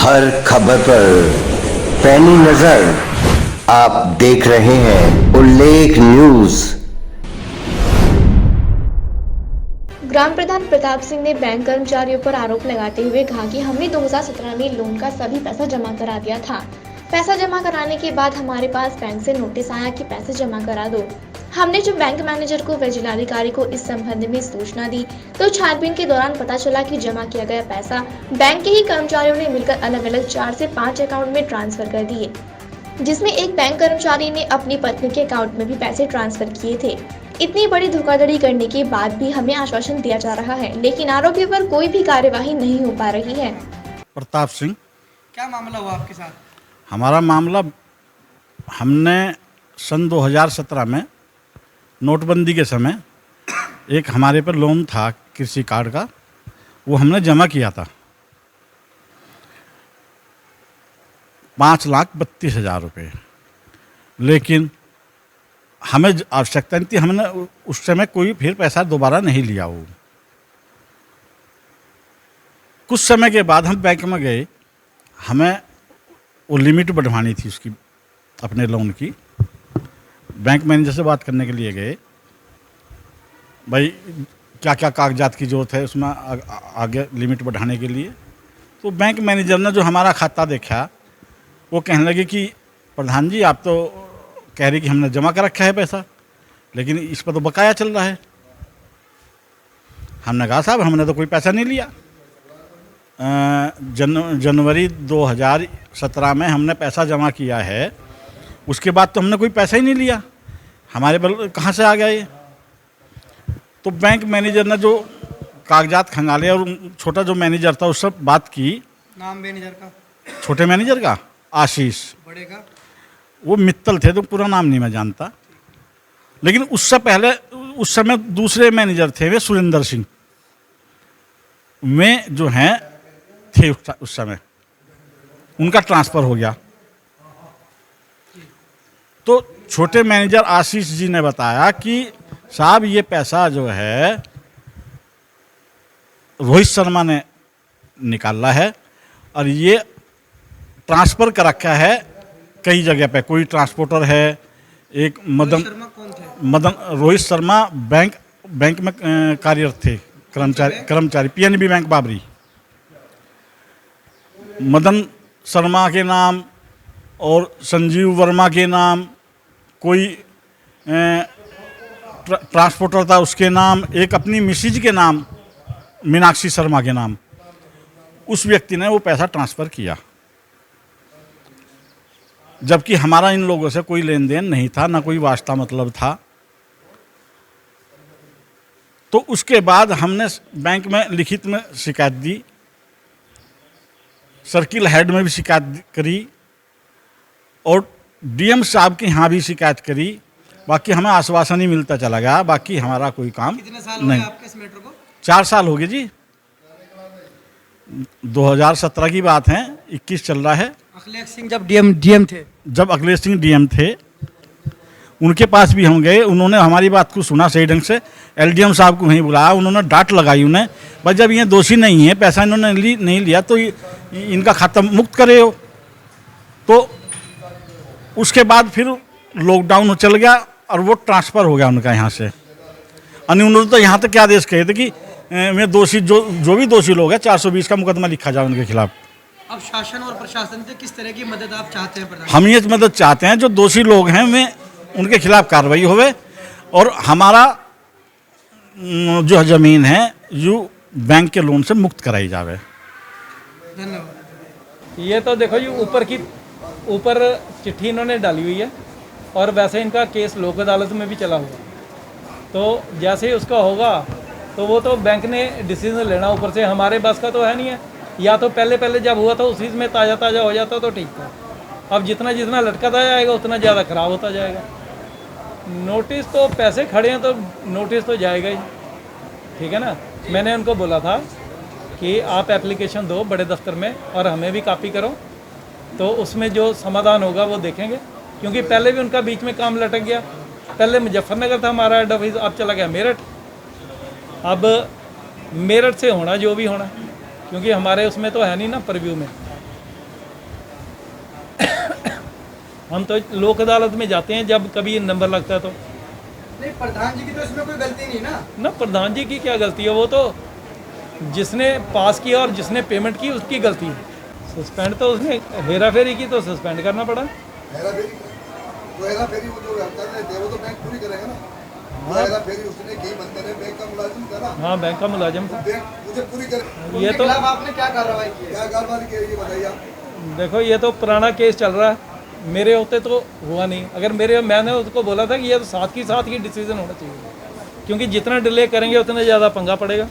हर खबर पर पैनी नजर आप देख रहे हैं उल्लेख न्यूज। ग्राम प्रधान प्रताप सिंह ने बैंक कर्मचारियों पर आरोप लगाते हुए कहा कि हमने 2017 में लोन का सभी पैसा जमा करा दिया था। पैसा जमा कराने के बाद हमारे पास बैंक से नोटिस आया कि पैसे जमा करा दो। हमने जब बैंक मैनेजर को व जिलाधिकारी को इस संबंध में सूचना दी तो छानबीन के दौरान पता चला कि जमा किया गया पैसा बैंक के ही कर्मचारियों ने मिलकर अलग अलग 4 से 5 अकाउंट में ट्रांसफर कर दिए, जिसमें एक बैंक कर्मचारी ने अपनी पत्नी के अकाउंट में भी पैसे ट्रांसफर किए थे। इतनी बड़ी धोखाधड़ी करने के बाद भी हमें आश्वासन दिया जा रहा है, लेकिन आरोपियों पर कोई भी कार्यवाही नहीं हो पा रही है। प्रताप सिंह। क्या मामला हुआ आपके साथ? हमारा मामला, हमने सन 2017 में नोटबंदी के समय एक हमारे पर लोन था कृषि कार्ड का, वो हमने जमा किया था 5,32,000 रुपये। लेकिन हमें आवश्यकता नहीं थी, हमने उस समय कोई फिर पैसा दोबारा नहीं लिया। वो कुछ समय के बाद हम बैंक में गए, हमें वो लिमिट बढ़वानी थी उसकी, अपने लोन की। बैंक मैनेजर से बात करने के लिए गए, भाई क्या क्या कागजात की ज़रूरत है उसमें आगे लिमिट बढ़ाने के लिए। तो बैंक मैनेजर ने जो हमारा खाता देखा, वो कहने लगे कि प्रधान जी आप तो कह रही कि हमने जमा कर रखा है पैसा, लेकिन इस पर तो बकाया चल रहा है। हमने कहा साहब हमने तो कोई पैसा नहीं लिया। जनवरी 2017 में हमने पैसा जमा किया है, उसके बाद तो हमने कोई पैसा ही नहीं लिया, हमारे बल कहाँ से आ गया ये। तो बैंक मैनेजर ने जो कागजात खंगाले और छोटा जो मैनेजर था उससे बात की। नाम मैनेजर का? छोटे मैनेजर का आशीष, बड़े का? वो मित्तल थे, तो पूरा नाम नहीं मैं जानता। लेकिन उससे पहले उस समय दूसरे मैनेजर थे, वे सुरेंद्र सिंह में जो हैं थे उस समय, उनका ट्रांसफ़र हो गया। तो छोटे मैनेजर आशीष जी ने बताया कि साहब ये पैसा जो है रोहित शर्मा ने निकाला है और ये ट्रांसफ़र कर रखा है कई जगह पे। कोई ट्रांसपोर्टर है, एक मदन शर्मा कौन थे? रोहित शर्मा बैंक में कार्यरत थे, कर्मचारी पीएनबी बैंक बाबरी। मदन शर्मा के नाम और संजीव वर्मा के नाम, कोई ट्रांसपोर्टर था उसके नाम, एक अपनी मिसिज के नाम मीनाक्षी शर्मा के नाम, उस व्यक्ति ने वो पैसा ट्रांसफ़र किया, जबकि हमारा इन लोगों से कोई लेन देन नहीं था, ना कोई वास्ता मतलब था। तो उसके बाद हमने बैंक में लिखित में शिकायत दी, सर्किल हेड में भी शिकायत करी और डीएम साहब के यहाँ भी शिकायत करी। बाकी हमें आश्वासन ही मिलता चला गया, बाकी हमारा कोई काम कितने साल नहीं। हो गए आपके इस मैटर को? 4 साल हो गए जी, 2017 की बात है, 21 चल रहा है। अखिलेश सिंह जब डीएम थे? जब अखिलेश सिंह डीएम थे, उनके पास भी हम गए, उन्होंने हमारी बात को सुना सही ढंग से। एलडीएम साहब को वहीं बुलाया, उन्होंने डांट लगाई उन्हें, भाई जब ये दोषी नहीं है, पैसा इन्होंने नहीं लिया तो इनका खाता मुक्त करे हो। तो उसके बाद फिर लॉकडाउन चल गया और वो ट्रांसफ़र हो गया उनका यहाँ से। उन्होंने तो यहाँ तक क्या आदेश कहे थे कि मैं दोषी जो भी दोषी लोग हैं 420 का मुकदमा लिखा जाए उनके खिलाफ। अब शासन और प्रशासन से किस तरह की मदद आप चाहते हैं प्रधान? हम ये मदद चाहते हैं, जो दोषी लोग हैं वे उनके खिलाफ कार्रवाई होवे और हमारा जो ज़मीन है यू बैंक के लोन से मुक्त कराई जावे। धन्यवाद। ये तो देखो जी ऊपर चिट्ठी इन्होंने डाली हुई है और वैसे इनका केस लोक अदालत में भी चला हुआ। तो जैसे ही उसका होगा तो वो तो बैंक ने डिसीजन लेना, ऊपर से हमारे बस का तो है नहीं है। या तो पहले जब हुआ था उसी में ताज़ा हो जाता तो ठीक था। अब जितना लटकता जाएगा उतना ज़्यादा ख़राब होता जाएगा। नोटिस तो पैसे खड़े हैं तो नोटिस तो जाएगा ही, ठीक है ना। मैंने उनको बोला था कि आप एप्लीकेशन दो बड़े दफ्तर में और हमें भी कॉपी करो, तो उसमें जो समाधान होगा वो देखेंगे। क्योंकि पहले भी उनका बीच में काम लटक गया। पहले मुजफ्फरनगर था हमारा हेड ऑफिस, अब चला गया मेरठ। अब मेरठ से होना जो भी होना, क्योंकि हमारे उसमें तो है नहीं ना परव्यू में। हम तो लोक अदालत में जाते हैं जब कभी नंबर लगता है तो। नहीं, प्रधान जी की तो इसमें कोई गलती नहीं ना। प्रधान जी की क्या गलती है, वो तो जिसने पास किया और जिसने पेमेंट की उसकी गलती है। सस्पेंड तो उसने हेरा फेरी की तो सस्पेंड करना पड़ा। हेरा फेरी वो जो कर रहे थे वो तो बैंक पूरी करेगा ना। हेरा फेरी उसने की, बंदे ने बैंक का मुलाजिम था ना। हाँ, बैंक का मुलाजिम था। बैंक मुझे पूरी करे। ये उनके तो खिलाफ आपने क्या कार्रवाई की है? क्या कार्रवाई की है ये बताइए आप। देखो, ये तो पुराना केस चल रहा है, मेरे होते तो हुआ नहीं। अगर मैंने उसको बोला था कि ये तो साथ ही डिसीजन होना चाहिए, क्योंकि जितना डिले करेंगे उतना ज़्यादा पंगा पड़ेगा।